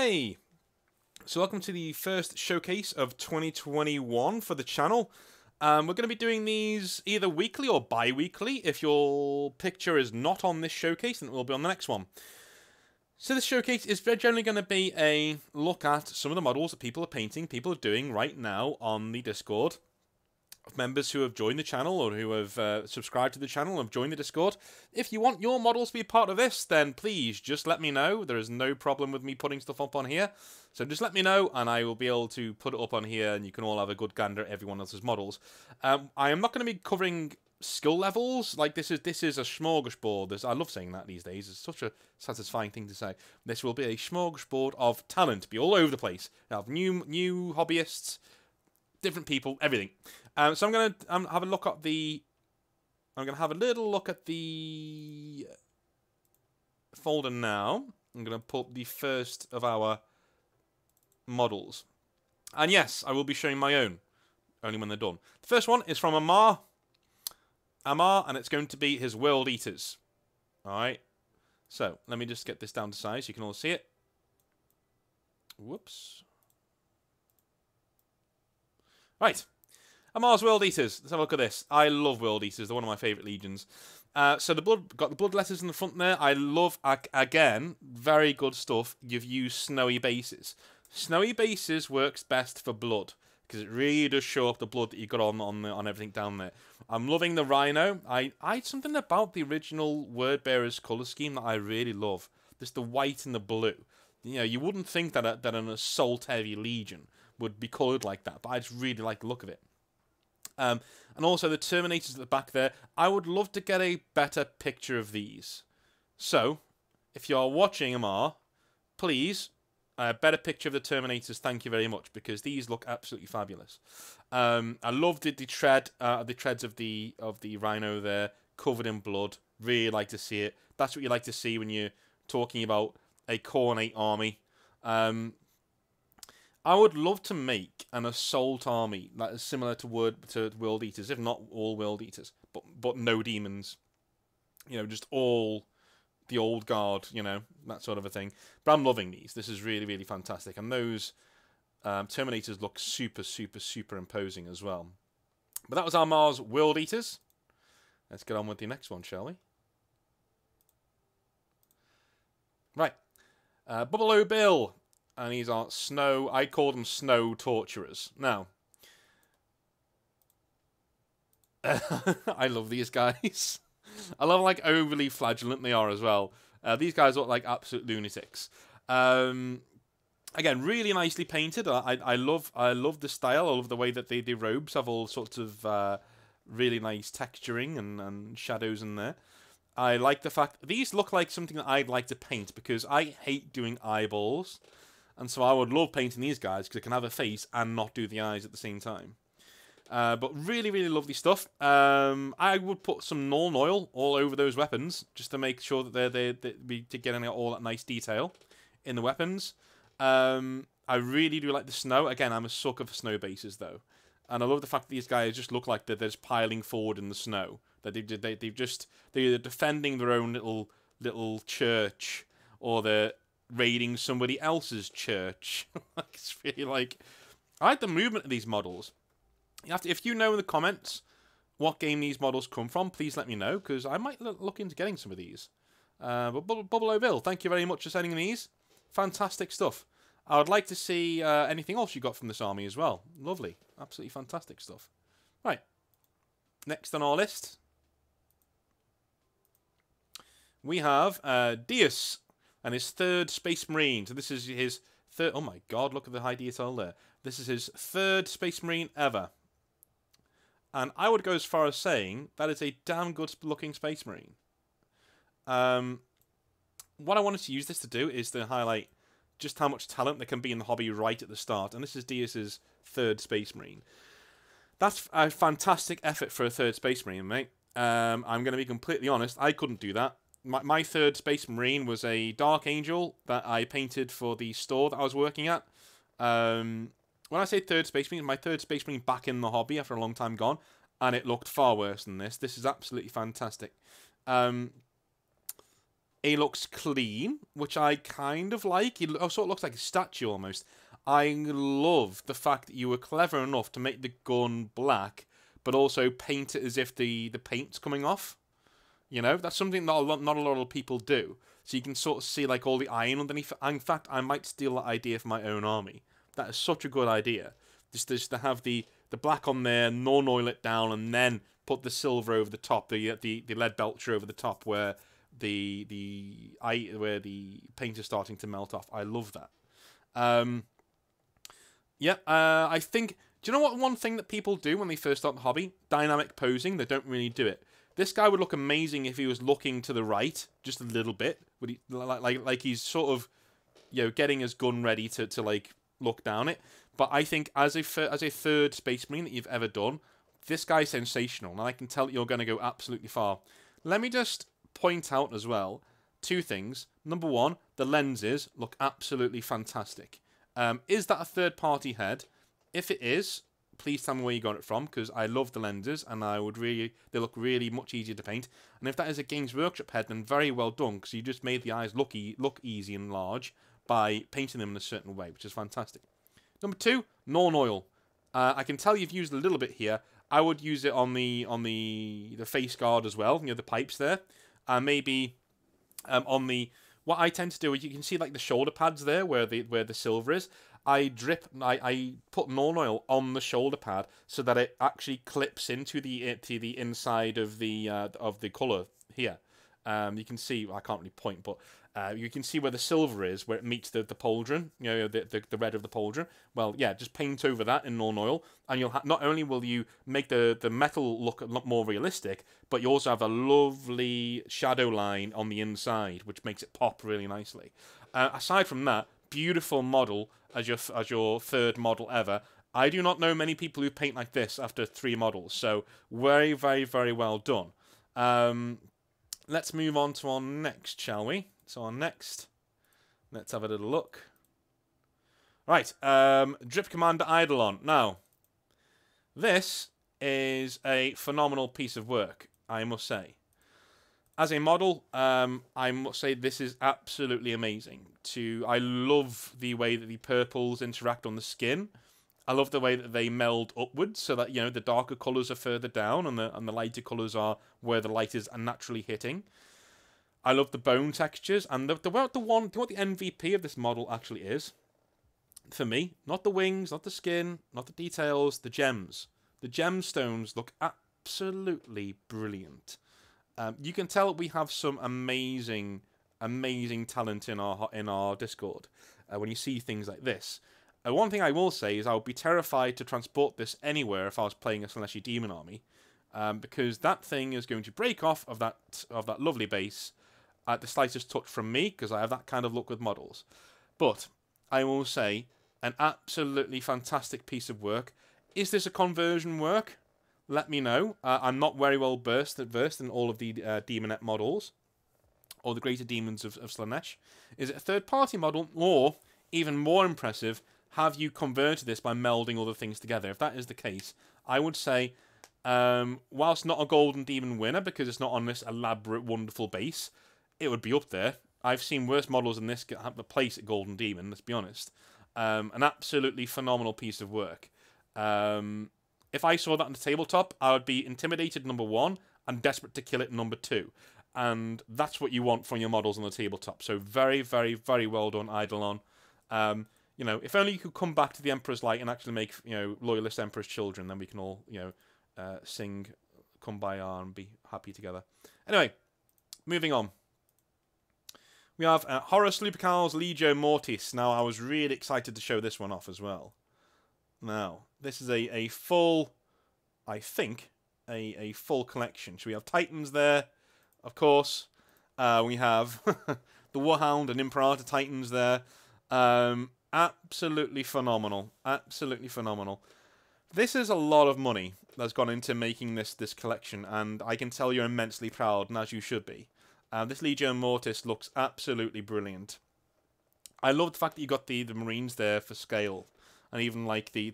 Hey, so welcome to the first showcase of 2021 for the channel. We're going to be doing these either weekly or bi-weekly. If your picture is not on this showcase, then it will be on the next one. So this showcase is very generally going to be a look at some of the models that people are painting, people are doing right now on the Discord. Of members who have joined the channel or who have subscribed to the channel and have joined the Discord. If you want your models to be part of this, then please just let me know. There is no problem with me putting stuff up on here. So just let me know and I will be able to put it up on here and you can all have a good gander at everyone else's models. I am not going to be covering skill levels. Like this is a smorgasbord. I love saying that these days. It's such a satisfying thing to say. This will be a smorgasbord of talent. Be all over the place. You'll have new hobbyists, different people, everything. So I'm gonna have a look at the. I'm gonna have a little look at the folder now. I'm gonna pull up the first of our models, and yes, I will be showing my own, only when they're done. The first one is from Amar, and it's going to be his World Eaters. All right. So let me just get this down to size so you can all see it. Whoops. Right. Amar's World Eaters. Let's have a look at this. I love World Eaters. They're one of my favourite legions. So got the blood letters in the front there. I love, again, very good stuff. You've used snowy bases. Snowy bases works best for blood because it really does show up the blood that you got on everything down there. I'm loving the Rhino. I something about the original Word Bearers colour scheme that I really love. Just the white and the blue. You know, you wouldn't think that an assault-heavy legion would be coloured like that, but I just really like the look of it. And also the Terminators at the back there. I would love to get a better picture of these. So, if you're watching Amar, please, a better picture of the Terminators. Thank you very much, because these look absolutely fabulous. I loved the treads of the Rhino there, covered in blood. Really like to see it. That's what you like to see when you're talking about a Khornate army. I would love to make an assault army that is similar to World Eaters, if not all World Eaters, but no demons. You know, just all the old guard, you know, that sort of a thing. But I'm loving these. This is really, really fantastic. And those Terminators look super, super, super imposing as well. But that was our Mars World Eaters. Let's get on with the next one, shall we? Right. Bubble Bill. And these are snow. I call them snow torturers. Now, I love these guys. I love like overly flagellant they are as well. These guys look like absolute lunatics. Again, really nicely painted. I love the style. I love the way that the robes have all sorts of really nice texturing and shadows in there. I like the fact these look like something that I'd like to paint because I hate doing eyeballs. And so I would love painting these guys because it can have a face and not do the eyes at the same time. But really, really lovely stuff. I would put some Nuln Oil all over those weapons just to make sure that they're getting all that nice detail in the weapons. I really do like the snow. Again, I'm a sucker for snow bases though, and I love the fact that these guys just look like they're just piling forward in the snow. That they're defending their own little church, or they're raiding somebody else's church. It's really like, I like the movement of these models. If you know in the comments what game these models come from, please let me know, because I might look into getting some of these. But Bubble Bill, thank you very much for sending these. Fantastic stuff. I would like to see anything else you got from this army as well. Lovely. Absolutely fantastic stuff. Right. Next on our list, we have Deus and his third Space Marine. So this is his third. Oh my god, look at the high detail there. This is his third Space Marine ever. And I would go as far as saying that is a damn good looking Space Marine. What I wanted to use this to do is to highlight just how much talent there can be in the hobby right at the start. And this is Deus's third Space Marine. That's a fantastic effort for a third Space Marine, mate. I'm going to be completely honest. I couldn't do that. My third Space Marine was a Dark Angel that I painted for the store that I was working at. When I say third Space Marine, my third Space Marine back in the hobby after a long time gone, and it looked far worse than this. This is absolutely fantastic. It looks clean, which I kind of like. It sort of looks like a statue almost. I love the fact that you were clever enough to make the gun black, but also paint it as if the paint's coming off. You know, that's something not a lot of people do. So you can sort of see like all the iron underneath. In fact, I might steal that idea for my own army. That is such a good idea. Just to have the black on there, non-oil it down, and then put the silver over the top, the lead belcher over the top, where where the paint is starting to melt off. I love that. I think. Do you know what one thing that people do when they first start the hobby? Dynamic posing. They don't really do it. This guy would look amazing if he was looking to the right, just a little bit. Would he like he's sort of, you know, getting his gun ready to like look down it. But I think as a third Space Marine that you've ever done, this guy's sensational, and I can tell that you're going to go absolutely far. Let me just point out as well 2 things. Number 1, the lenses look absolutely fantastic. Is that a third-party head? If it is, please tell me where you got it from, because I love the lenses, and they look really much easier to paint. And if that is a Games Workshop head, then very well done, because you just made the eyes look easy and large by painting them in a certain way, which is fantastic. Number 2, non-oil. I can tell you've used a little bit here. I would use it on the face guard as well, you know, the pipes there. Maybe on the... What I tend to do is you can see like the shoulder pads there where the silver is. I put non-oil on the shoulder pad so that it actually clips into the inside of the colour here. You can see, well, I can't really point, but you can see where the silver is, where it meets the pauldron, you know, the red of the pauldron. Well, yeah, just paint over that in non-oil, and you'll not only will you make the metal look a lot more realistic, but you also have a lovely shadow line on the inside, which makes it pop really nicely. Aside from that, beautiful model as your third model ever. I do not know many people who paint like this after 3 models, so very, very, very well done. Let's move on to our next, shall we? So our next, let's have a little look. Right, Drip Commander Eidolon. Now, this is a phenomenal piece of work, I must say. As a model, I must say this is absolutely amazing. I love the way that the purples interact on the skin. I love the way that they meld upwards, so that, you know, the darker colours are further down, and the lighter colours are where the light is naturally hitting. I love the bone textures, and what the MVP of this model actually is, for me, not the wings, not the skin, not the details, the gems. The gemstones look absolutely brilliant. You can tell we have some amazing talent in our Discord when you see things like this. One thing I will say is I would be terrified to transport this anywhere if I was playing a Celestial Demon army, because that thing is going to break off of that lovely base at the slightest touch from me, because I have that kind of luck with models. But I will say, an absolutely fantastic piece of work. Is this a conversion work? Let me know. I'm not very well versed in all of the Demonette models, or the Greater Demons of Slaanesh. Is it a third-party model, or, even more impressive, have you converted this by melding all the things together? If that is the case, I would say, whilst not a Golden Demon winner, because it's not on this elaborate, wonderful base, it would be up there. I've seen worse models than this have a place at Golden Demon, let's be honest. An absolutely phenomenal piece of work. If I saw that on the tabletop, I would be intimidated, number 1, and desperate to kill it, number 2. And that's what you want from your models on the tabletop. So very, very, very well done, Eidolon. You know, if only you could come back to the Emperor's Light and actually make, you know, loyalist Emperor's children, then we can all, you know, sing Kumbaya and be happy together. Anyway, moving on. We have Horus Lupercal's Legio Mortis. Now, I was really excited to show this one off as well. Now, this is a full, I think, a full collection. So we have Titans there, of course. We have the Warhound and Imperator Titans there. Absolutely phenomenal. Absolutely phenomenal. This is a lot of money that's gone into making this collection, and I can tell you're immensely proud, and as you should be. This Legio Mortis looks absolutely brilliant. I love the fact that you got the Marines there for scale, and even like the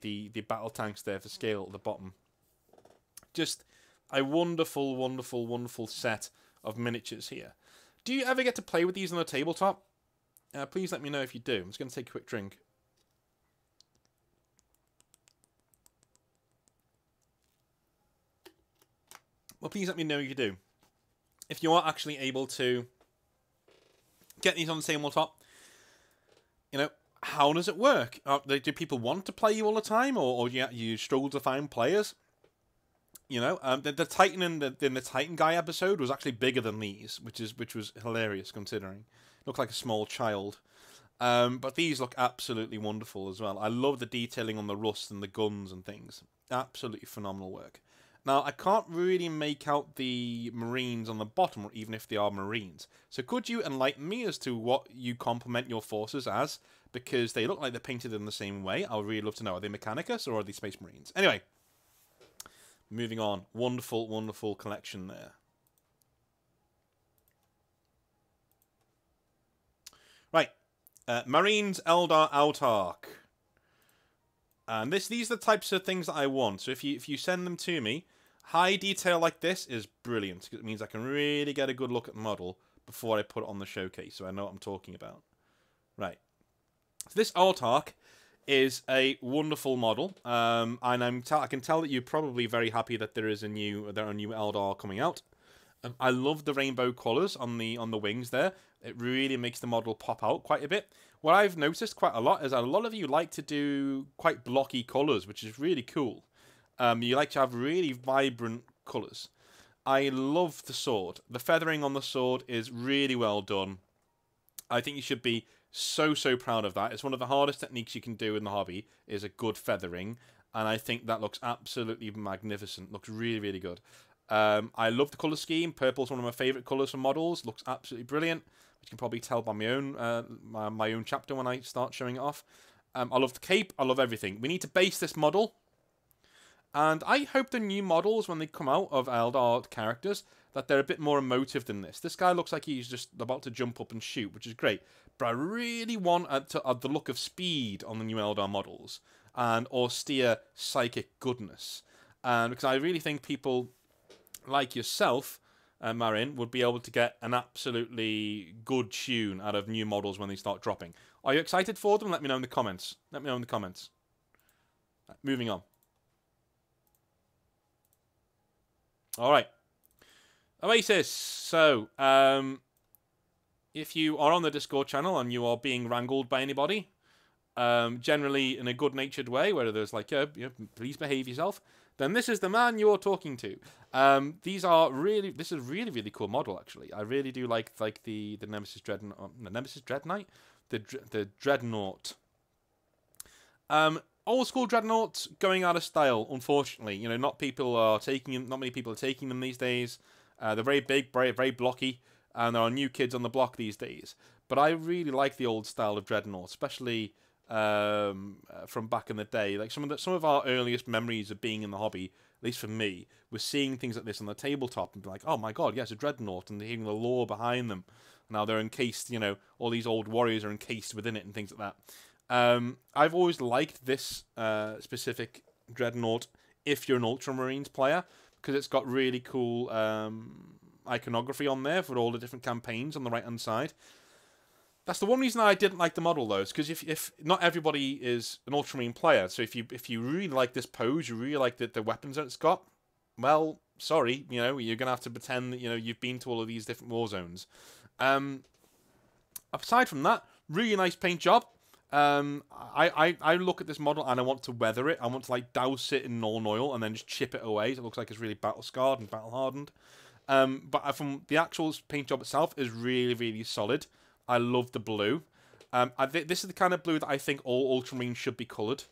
battle tanks there for scale at the bottom. Just a wonderful, wonderful, wonderful set of miniatures here. Do you ever get to play with these on the tabletop? Please let me know if you do. I'm just going to take a quick drink. Well, please let me know if you do. If you are actually able to get these on the tabletop, you know, how does it work? Do people want to play you all the time, or you struggle to find players? You know, the Titan in the Titan guy episode was actually bigger than these, which was hilarious considering. Looked like a small child. But these look absolutely wonderful as well. I love the detailing on the rust and the guns and things. Absolutely phenomenal work. Now, I can't really make out the Marines on the bottom, even if they are Marines. So could you enlighten me as to what you complement your forces as? Because they look like they're painted in the same way. I would really love to know. Are they Mechanicus or are they Space Marines? Anyway, moving on. Wonderful, wonderful collection there. Right. Marines Eldar Autarch. And these are the types of things that I want. So if you send them to me, high detail like this is brilliant. Because it means I can really get a good look at the model before I put it on the showcase. So I know what I'm talking about. Right. So this Autarch is a wonderful model. And I can tell that you're probably very happy that there are new Eldar coming out. I love the rainbow colours on the wings there. It really makes the model pop out quite a bit. What I've noticed quite a lot is that a lot of you like to do quite blocky colours, which is really cool. You like to have really vibrant colours. I love the sword. The feathering on the sword is really well done. I think you should be so proud of that. It's one of the hardest techniques you can do in the hobby, is a good feathering. And I think that looks absolutely magnificent. Looks really, really good. I love the colour scheme. Purple's one of my favourite colours for models. Looks absolutely brilliant. Which you can probably tell by my own chapter when I start showing it off. I love the cape. I love everything. We need to base this model. And I hope the new models, when they come out of Eldar characters, that they're a bit more emotive than this. This guy looks like he's just about to jump up and shoot, which is great. But I really want the look of speed on the new Eldar models. And austere psychic goodness. Because I really think people like yourself, Marin, would be able to get an absolutely good tune out of new models when they start dropping. Are you excited for them? Let me know in the comments. Let me know in the comments. Right, moving on. Alright. Oasis. So, if you are on the Discord channel and you are being wrangled by anybody, generally in a good-natured way, where there's like, please behave yourself, then this is the man you're talking to. This is a really, really cool model, actually. I really do like the Nemesis Dreadnought, the Dreadnought. Old school Dreadnoughts going out of style, unfortunately. You know, not many people are taking them these days. They're very big, very blocky, and there are new kids on the block these days. But I really like the old style of Dreadnought, especially from back in the day. Like some of our earliest memories of being in the hobby, at least for me, was seeing things like this on the tabletop and be like, oh my god, yes, a Dreadnought, and hearing the lore behind them. Now they're encased, you know, all these old warriors are encased within it and things like that. I've always liked this specific Dreadnought if you're an Ultramarines player, because it's got really cool iconography on there for all the different campaigns on the right hand side. That's the one reason I didn't like the model, though, is because if not everybody is an Ultramarine player, so if you really like this pose, you really like the weapons that it's got, well, sorry, you know, you're gonna have to pretend that, you know, you've been to all of these different war zones. Aside from that, really nice paint job. I look at this model and I want to weather it. I want to like douse it in Nuln Oil and then just chip it away. So it looks like it's really battle scarred and battle hardened. But from the actual paint job itself is really, really solid. I love the blue. This is the kind of blue that I think all Ultramarines should be coloured,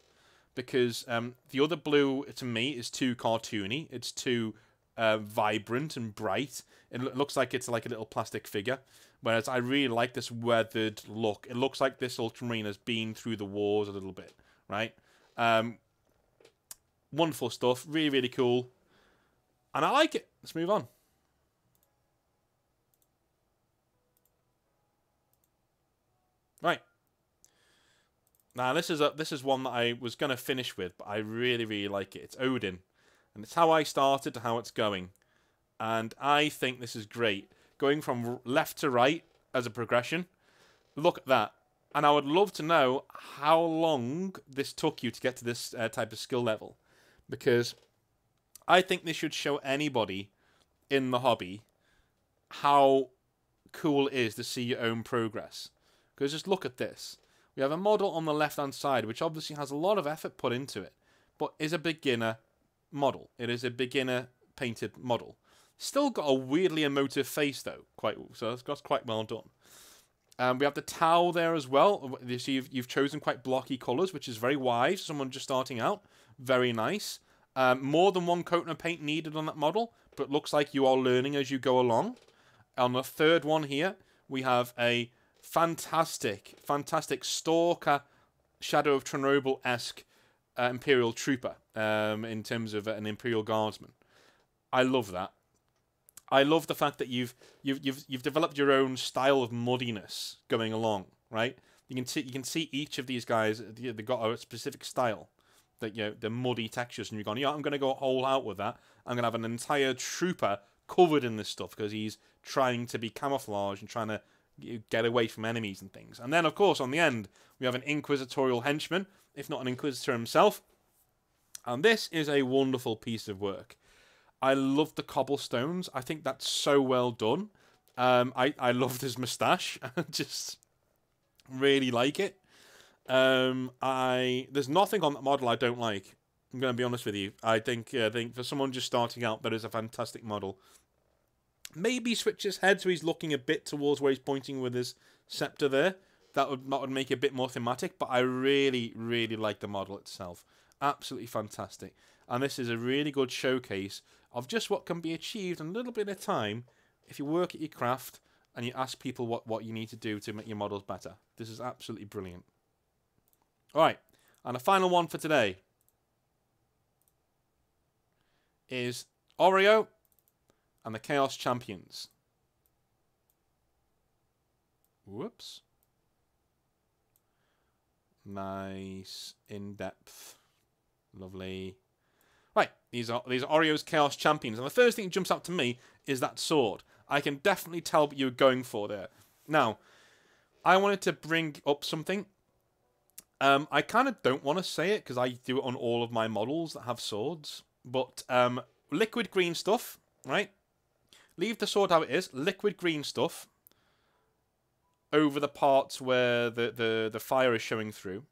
because the other blue to me is too cartoony. It's too vibrant and bright. It looks like it's like a little plastic figure. Whereas I really like this weathered look. It looks like this Ultramarine has been through the wars a little bit, right? Wonderful stuff. Really, really cool. And I like it. Let's move on. Right. Now, this is one that I was going to finish with, but I really, really like it. It's Odin. And it's how I started to how it's going. And I think this is great. going from left to right as a progression. Look at that. And I would love to know how long this took you to get to this type of skill level. Because I think this should show anybody in the hobby how cool it is to see your own progress. Because just look at this. We have a model on the left-hand side, which obviously has a lot of effort put into it, but is a beginner model. It is a beginner painted model. Still got a weirdly emotive face, though. So that's quite well done. We have the towel there as well. You see, you've chosen quite blocky colours, which is very wise. Someone just starting out. Very nice. More than one coat of paint needed on that model, but looks like you are learning as you go along. On the third one here, we have a fantastic Stalker Shadow of Chernobyl-esque Imperial Trooper in terms of an Imperial Guardsman. I love that. I love the fact that you've developed your own style of muddiness going along, right? You can see each of these guys. They've got a specific style that the muddy textures, and you're going, I'm going to go all out with that. I'm going to have an entire trooper covered in this stuff because he's trying to be camouflaged and trying to get away from enemies and things. And then, of course, on the end, we have an inquisitorial henchman, if not an inquisitor himself. And this is a wonderful piece of work. I love the cobblestones. I think that's so well done. I love his moustache. I just really like it. There's nothing on that model I don't like. I'm going to be honest with you. I think for someone just starting out, that is a fantastic model. Maybe switch his head so he's looking a bit towards where he's pointing with his scepter there. That would make it a bit more thematic, but I really, really like the model itself. Absolutely fantastic. And this is a really good showcase of just what can be achieved in a little bit of time if you work at your craft and you ask people what you need to do to make your models better. This is absolutely brilliant. Alright, and the final one for today is Oreo and the Chaos Champions. Whoops. Nice, in-depth, lovely. Right, these are Oreo's Chaos Champions, and the first thing that jumps out to me is that sword. I can definitely tell what you're going for there. Now, I wanted to bring up something. I kind of don't want to say it because I do it on all of my models that have swords, but liquid green stuff, right? Leave the sword how it is. Liquid green stuff over the parts where the fire is showing through,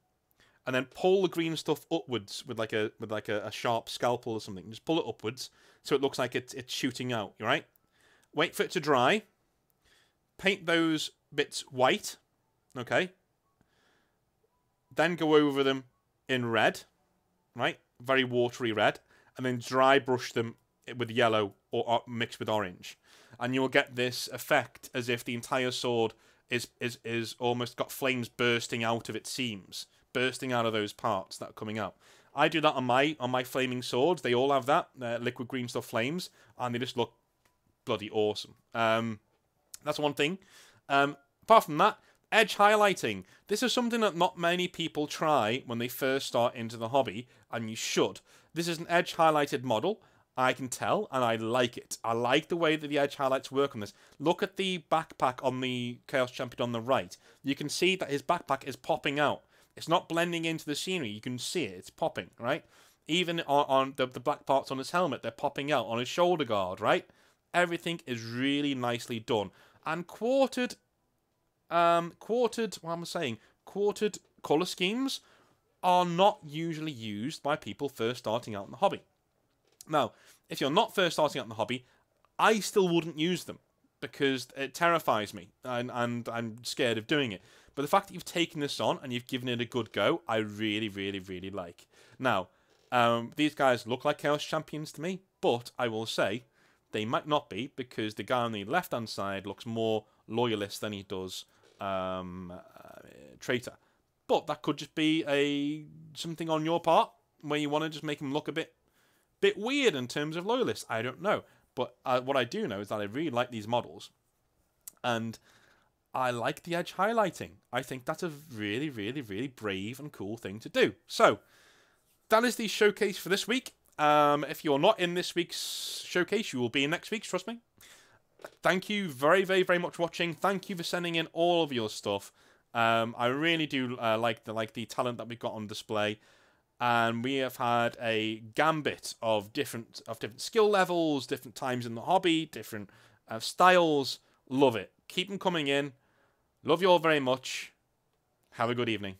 and then pull the green stuff upwards with like a sharp scalpel or something. Just pull it upwards so it looks like it's shooting out. Right? Wait for it to dry. Paint those bits white. Okay. Then go over them in red, right? Very watery red, and then dry brush them with yellow or mixed with orange, and you will get this effect as if the entire sword is almost got flames bursting out of its seams, bursting out of those parts that are coming out. I do that on my flaming swords. They all have that liquid green stuff flames, and they just look bloody awesome. That's one thing. Apart from that, edge highlighting. This is something that not many people try when they first start into the hobby, and you should. This is an edge highlighted model. I can tell, and I like it. I like the way that the edge highlights work on this. Look at the backpack on the Chaos Champion on the right. You can see that his backpack is popping out. It's not blending into the scenery. You can see it. It's popping, right? Even on the black parts on his helmet, they're popping out. On his shoulder guard, right? Everything is really nicely done. And quartered colour schemes are not usually used by people first starting out in the hobby. Now, if you're not first starting out in the hobby, I still wouldn't use them because it terrifies me and I'm scared of doing it. But the fact that you've taken this on and you've given it a good go, I really, really, really like. Now, these guys look like Chaos Champions to me, but I will say they might not be because the guy on the left-hand side looks more loyalist than he does traitor. But that could just be something on your part where you want to just make him look a bit weird in terms of loyalists. I don't know. But what I do know is that I really like these models. And I like the edge highlighting. I think that's a really, really, really brave and cool thing to do. So, that is the showcase for this week. If you're not in this week's showcase, you will be in next week's, trust me. thank you very, very, very much for watching. Thank you for sending in all of your stuff. I really do like the talent that we've got on display. And we have had a gambit of different skill levels, different times in the hobby, different styles. Love it. Keep them coming in. Love you all very much. Have a good evening.